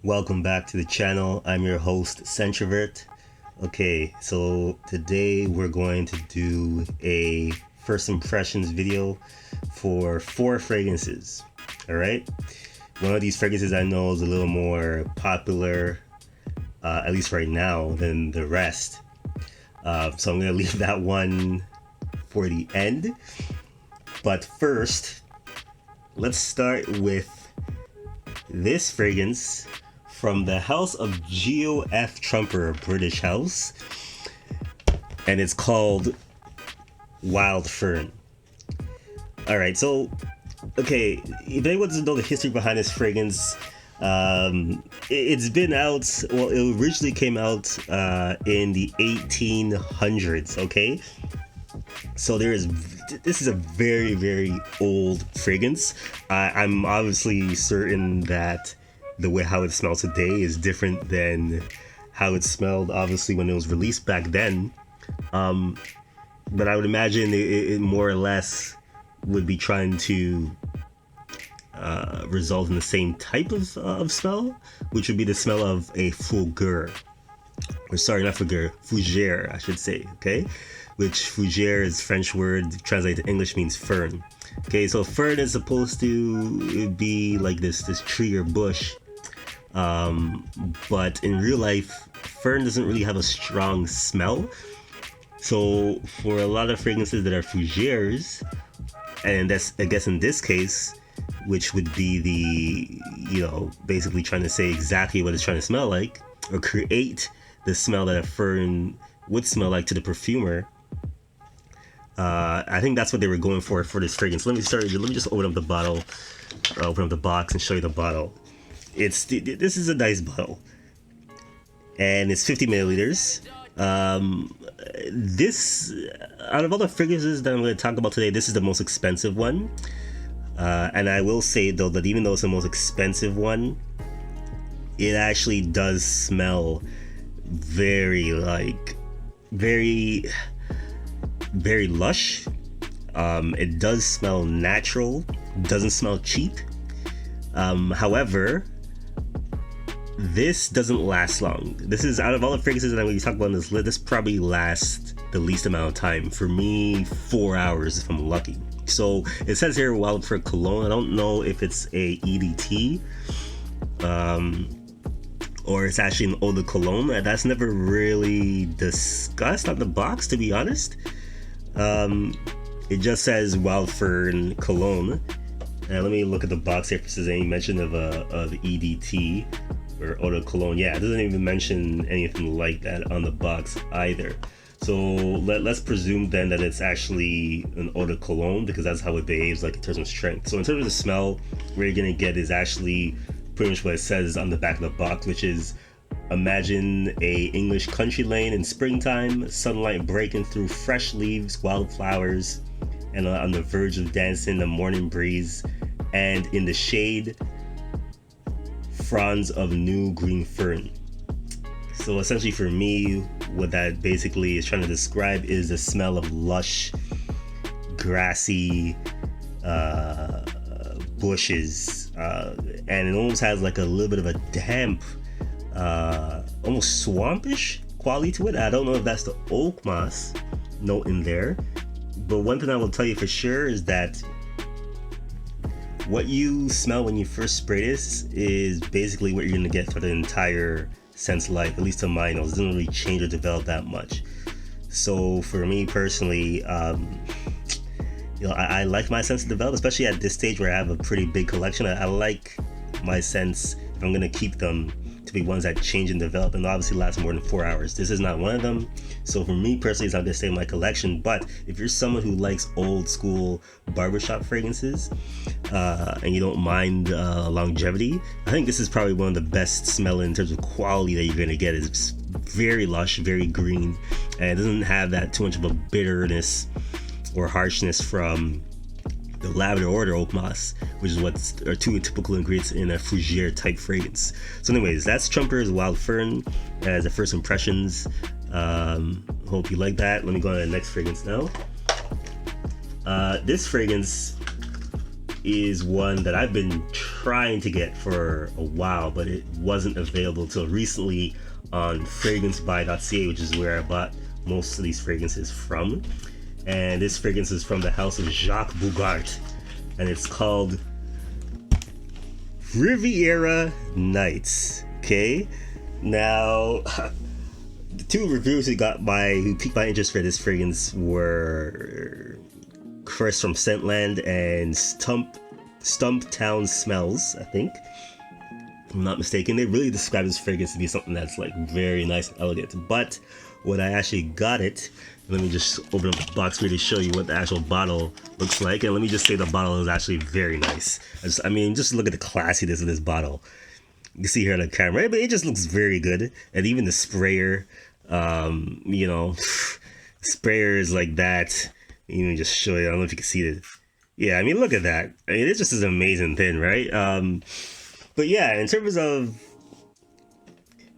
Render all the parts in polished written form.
Welcome back to the channel. I'm your host, Centrovert. Okay, so today we're going to do a first impressions video for 4 fragrances. All right, one of these fragrances I know is a little more popular, at least right now, than the rest. So I'm gonna leave that one for the end. But first, let's start with this fragrance from the house of G.O.F. Trumper, a British house, and it's called Wild Fern. All right, so okay, if anyone doesn't know the history behind this fragrance, it's been out. Well, it originally came out in the 1800s. Okay, so this is a very old fragrance. I'm obviously certain that the way how it smells today is different than how it smelled obviously when it was released back then. But I would imagine it more or less would be trying to result in the same type of smell, which would be the smell of a Fujairah. Or sorry, not Fujairah, I should say, okay? Which Fujairah is French word, translated to English means fern. Okay, so fern is supposed to be like this tree or bush. But in real life, fern doesn't really have a strong smell. So for a lot of fragrances that are Fujairahs, and that's, I guess in this case, which would be basically trying to say exactly what it's trying to smell like, or create the smell that a fern would smell like to the perfumer. I think that's what they were going for this fragrance. Let me just open up the bottle, open up the box and show you the bottle. This is a nice bottle, and it's 50 milliliters. This, out of all the fragrances that I'm going to talk about today, this is the most expensive one. And I will say though that even though it's the most expensive one, it actually does smell very lush. It does smell natural, doesn't smell cheap. However, this doesn't last long. This is, out of all the fragrances that I'm going to talk about on this list, this probably lasts the least amount of time. For me, 4 hours if I'm lucky. So it says here Wild Fern cologne. I don't know if it's a EDT, or it's actually an eau de cologne. That's never really discussed on the box, to be honest. It just says Wild Fern cologne. And let me look at the box here if there's any mention of EDT or eau de cologne. Yeah, it doesn't even mention anything like that on the box either. So let's presume then that it's actually an eau de cologne, because that's how it behaves like in terms of strength. So in terms of the smell, what you're gonna get is actually pretty much what it says on the back of the box, which is, imagine a English country lane in springtime, sunlight breaking through fresh leaves, wildflowers, and on the verge of dancing, the morning breeze, and in the shade, fronds of new green fern. So essentially for me, what that basically is trying to describe is the smell of lush, grassy bushes, and it almost has like a little bit of a damp, almost swampish quality to it. I don't know if that's the oak moss note in there, but one thing I will tell you for sure is that what you smell when you first spray this is basically what you're gonna get for the entire scent's life, at least to my nose. It doesn't really change or develop that much. So for me personally, I like my scents to develop, especially at this stage where I have a pretty big collection. I like my scents, if I'm gonna keep them, to be ones that change and develop and obviously last more than 4 hours. This is not one of them. So for me personally, it's not gonna stay in my collection. But if you're someone who likes old school barbershop fragrances, and you don't mind longevity, I think this is probably one of the best smelling in terms of quality that you're gonna get. It's very lush, very green, and it doesn't have that too much of a bitterness or harshness from the lavender or the oak moss, which is what's are two typical ingredients in a Fujairah type fragrance. So anyways, that's Trumper's Wild Fern as the first impressions. Hope you like that. Let me go on to the next fragrance now. This fragrance is one that I've been trying to get for a while, but it wasn't available till recently on fragrancebuy.ca, which is where I bought most of these fragrances from. And this fragrance is from the house of Jacques Bogart, and it's called Riviera Nights. Okay, now the two reviews who piqued my interest for this fragrance were first from Scentland and Stumptown Smells, I think, if I'm not mistaken. They really describe this fragrance to be something that's like very nice and elegant. But when I actually got it, let me just open up the box for you to show you what the actual bottle looks like. And let me just say the bottle is actually very nice. Just look at the classiness of this bottle. You can see here on the camera, but it just looks very good. And even the sprayer, sprayers like that. Let me just show you. I don't know if you can see it. Yeah, I mean, look at that. I mean, it just is an amazing thing, right? But yeah, in terms of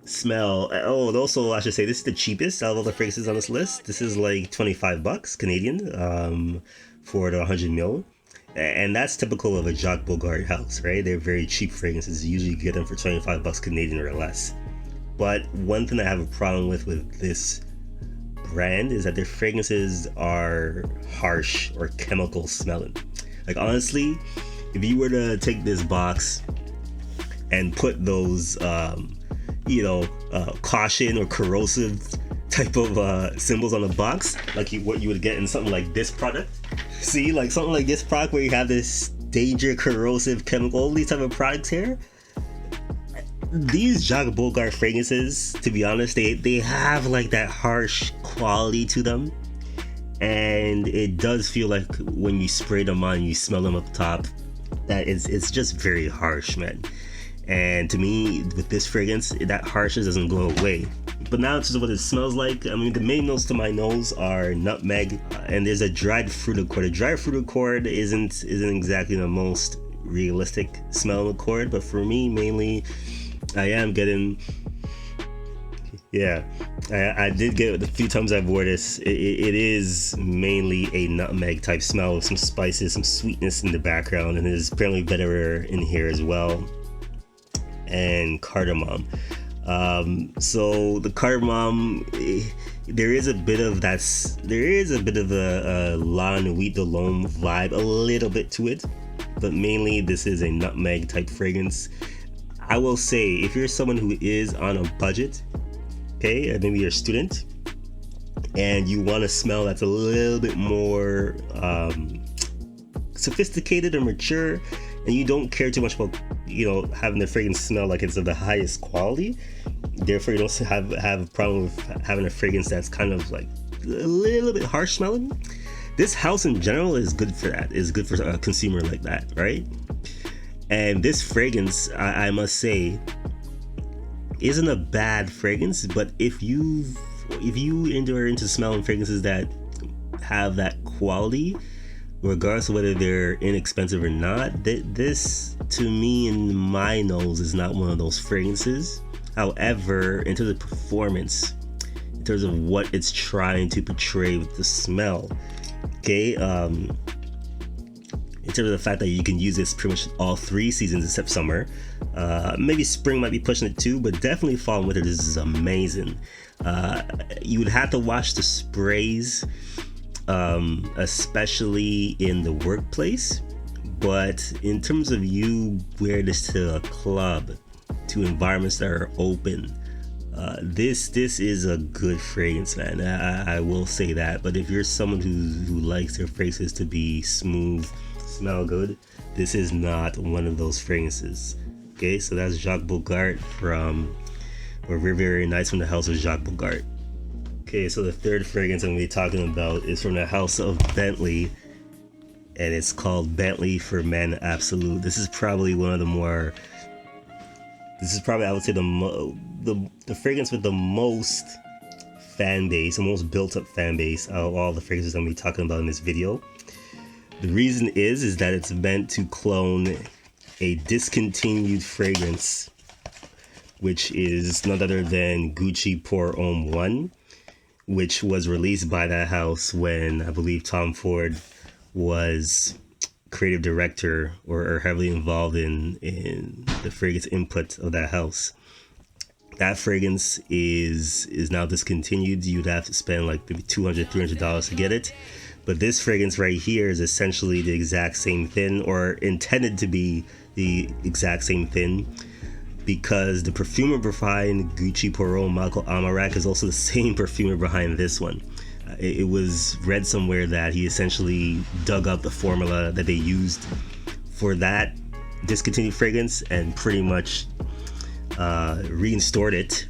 smell, and also I should say this is the cheapest out of all the fragrances on this list. This is like $25 Canadian for the 100 ml. And that's typical of a Jacques Bogart house, right? They're very cheap fragrances. You usually get them for $25 Canadian or less. But one thing I have a problem with this brand is that their fragrances are harsh or chemical smelling. Like, honestly, if you were to take this box and put those caution or corrosive type of symbols on the box, like what you would get in something like this product, see, like something like this product where you have this danger, corrosive, chemical, all these type of products here, these Jacques Bogart fragrances, to be honest, they have like that harsh quality to them, and it does feel like when you spray them on, you smell them up top, that it's just very harsh, man. And to me, with this fragrance, that harshness doesn't go away. But now this is what it smells like. I mean, the main notes to my nose are nutmeg, and there's a dried fruit accord. A dried fruit accord isn't exactly the most realistic smell accord, but for me, mainly, I am getting, I did get the few times I've wore this, it is mainly a nutmeg type smell with some spices, some sweetness in the background, and there's apparently better in here as well, and cardamom. So the cardamom, there is a bit of a La Nuit de l'Homme vibe, a little bit to it, but mainly this is a nutmeg type fragrance. I will say, if you're someone who is on a budget, okay, and maybe you're a student, and you want a smell that's a little bit more sophisticated or mature, and you don't care too much about, having the fragrance smell like it's of the highest quality, therefore you don't have a problem with having a fragrance that's kind of like a little bit harsh smelling, this house in general is good for that. It's good for a consumer like that, right? And this fragrance, I must say, isn't a bad fragrance, but if you enter into smelling fragrances that have that quality, regardless of whether they're inexpensive or not, this, to me, in my nose, is not one of those fragrances. However, in terms of performance, in terms of what it's trying to portray with the smell, okay, in terms of the fact that you can use this pretty much all 3 seasons except summer. Maybe spring might be pushing it too, but definitely fall and winter, this is amazing. You would have to watch the sprays, especially in the workplace. But in terms of you wear this to a club, to environments that are open, this is a good fragrance, man. I will say that. But if you're someone who likes their fragrances to be smooth, smell good, this is not one of those fragrances. Okay, so that's Jacques Bogart or Riviera Nights from the house of Jacques Bogart. Okay, so the third fragrance I'm going to be talking about is from the house of Bentley, and it's called Bentley for Men Absolute. This is probably I would say the fragrance with the most fan base, the most built up fan base out of all the fragrances I'm going to be talking about in this video. The reason is that it's meant to clone a discontinued fragrance, which is none other than Gucci Pour Homme 1, which was released by that house when I believe Tom Ford was creative director or heavily involved in the fragrance input of that house. That fragrance is now discontinued. You'd have to spend like maybe $200-$300 to get it. But this fragrance right here is essentially the exact same thing, or intended to be the exact same thing, because the perfumer behind Gucci Poirot Michael Amarak is also the same perfumer behind this one. It was read somewhere that he essentially dug up the formula that they used for that discontinued fragrance and pretty much restored it,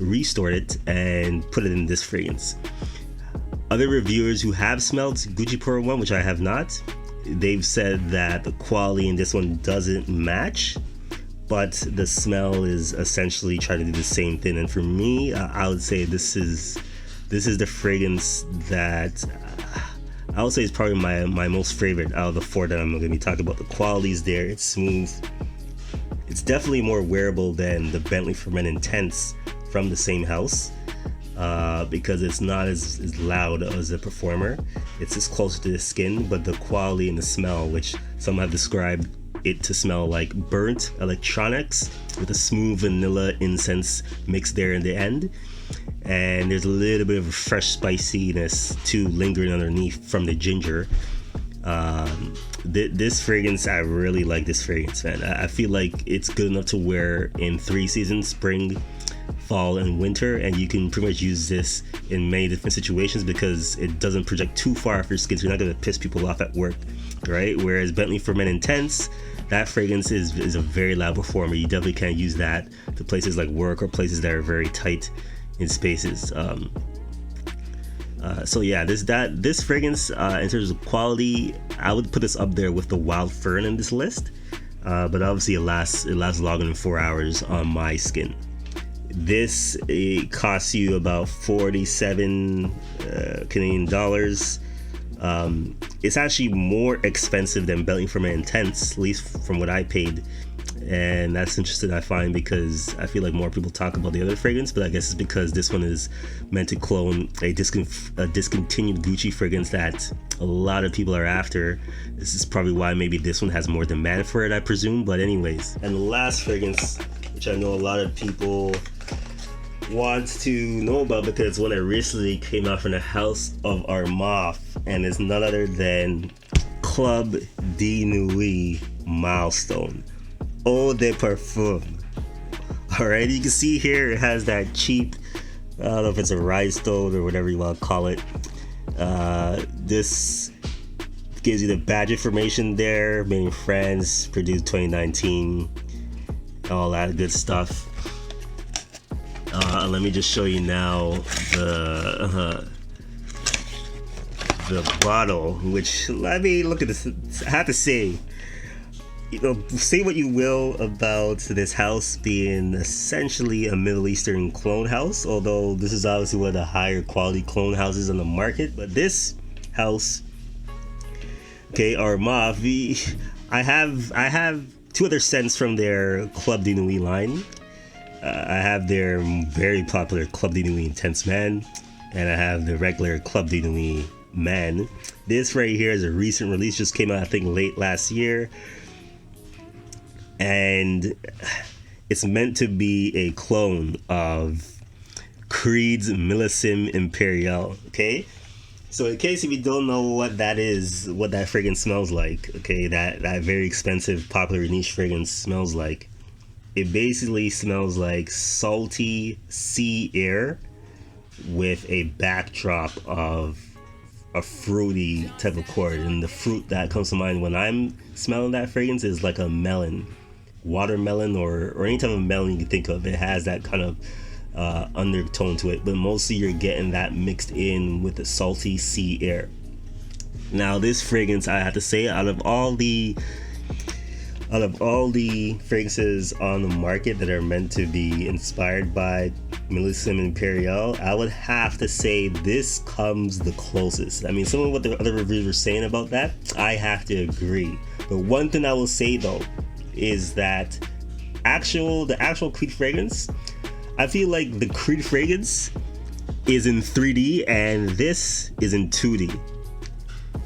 and put it in this fragrance. Other reviewers who have smelled Gucci Poirot one, which I have not, they've said that the quality in this one doesn't match, but the smell is essentially trying to do the same thing. And for me, I would say this is the fragrance that I would say is probably my most favorite out of the four that I'm going to be talking about. The quality's there, it's smooth. It's definitely more wearable than the Bentley for Men Intense from the same house. Because it's not as loud as a performer. It's just closer to the skin, but the quality and the smell, which some have described it to smell like burnt electronics with a smooth vanilla incense mixed there in the end. And there's a little bit of a fresh spiciness too lingering underneath from the ginger. This fragrance, I really like this fragrance, man. I feel like it's good enough to wear in 3 seasons: spring, fall, and winter, and you can pretty much use this in many different situations because it doesn't project too far off your skin, so you're not going to piss people off at work, right? Whereas Bentley for Men Intense, that fragrance is a very loud performer. You definitely can't use that to places like work or places that are very tight in spaces. So yeah, this fragrance, in terms of quality, I would put this up there with the Wild Fern in this list, but obviously it lasts longer than 4 hours on my skin. This, it costs you about 47 Canadian dollars. It's actually more expensive than Bentley for Men Intense, at least from what I paid. And that's interesting, I find, because I feel like more people talk about the other fragrance, but I guess it's because this one is meant to clone a discontinued Gucci fragrance that a lot of people are after. This is probably why maybe this one has more demand for it, I presume. But anyways, and the last fragrance, which I know a lot of people want to know about because it's one that recently came out from the house of Armaf, and it's none other than Club de Nuit Milestone Eau de Parfum. Alright, you can see here it has that cheap, I don't know if it's a rhinestone or whatever you want to call it. This gives you the badge information there, made in France, produced 2019, all that good stuff. Let me just show you now the bottle, which, let me look at this. I have to say, say what you will about this house being essentially a Middle Eastern clone house, although this is obviously one of the higher quality clone houses on the market. But this house, okay, Armaf, I have 2 other scents from their Club de Nuit line. I have their very popular Club de Nuit Intense Man, and I have the regular Club de Nuit Man. This right here is a recent release, just came out I think late last year, and it's meant to be a clone of Creed's Millésime Impérial. Okay, so in case if you don't know what that is, what that fragrance smells like, okay, that very expensive popular niche fragrance smells like, it basically smells like salty sea air with a backdrop of a fruity type of chord. And the fruit that comes to mind when I'm smelling that fragrance is like a melon, watermelon, or any type of melon you can think of. It has that kind of undertone to it, but mostly you're getting that mixed in with the salty sea air. Now this fragrance, I have to say, out of all the fragrances on the market that are meant to be inspired by Millésime Impérial, I would have to say this comes the closest. I mean, some of what the other reviewers were saying about that, I have to agree. But one thing I will say though is that the actual Creed fragrance, I feel like the Creed fragrance is in 3D and this is in 2D.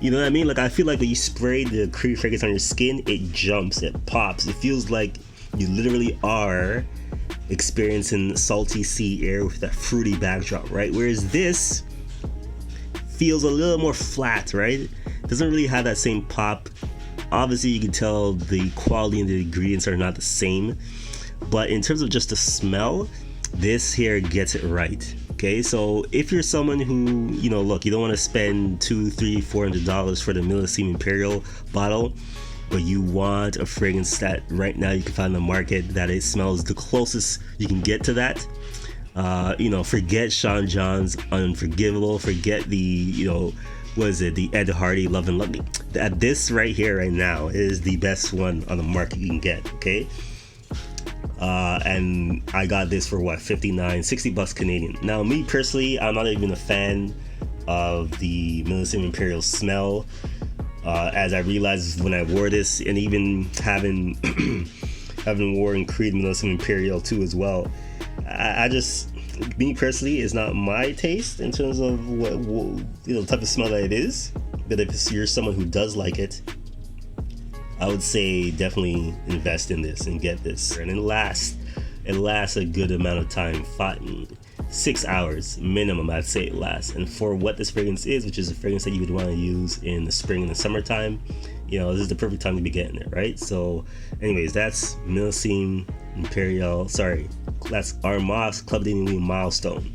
You know what I mean? Like, I feel like when you spray the Creed fragrance on your skin, it jumps, it pops. It feels like you literally are experiencing salty sea air with that fruity backdrop, right? Whereas this feels a little more flat, right? Doesn't really have that same pop. Obviously, you can tell the quality and the ingredients are not the same, but in terms of just the smell, this here gets it right. Okay, so if you're someone who, you know, look, you don't want to spend $200, $300, $400 for the Milestone Imperial bottle, but you want a fragrance that right now you can find in the market that it smells the closest you can get to that. You know, forget Sean John's Unforgivable, forget the, you know, what is it, the Ed Hardy Love and Lucky. This right here, right now, is the best one on the market you can get, okay? And I got this for what, 59, 60 bucks Canadian. Now, me personally, I'm not even a fan of the Milestone Imperial smell. As I realized when I wore this, and even having worn Creed Milestone Imperial too as well, I just, me personally, is not my taste in terms of what you know, the type of smell that it is. But if you're someone who does like it, I would say definitely invest in this and get this. And it lasts a good amount of time, 6 hours minimum, I'd say it lasts. And for what this fragrance is, which is a fragrance that you would want to use in the spring and the summertime, you know, this is the perfect time to be getting it, right? So anyways, that's Milestone Imperial, that's Armaf's Club de Nuit Milestone,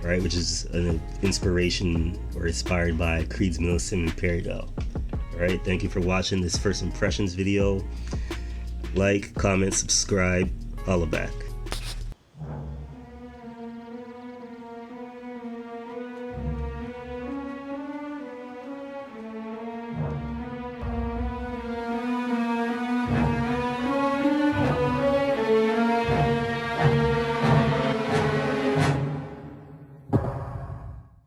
right? Which is an inspiration or inspired by Creed's Milestone Imperial. Alright, thank you for watching this first impressions video. Like, comment, subscribe, holla back.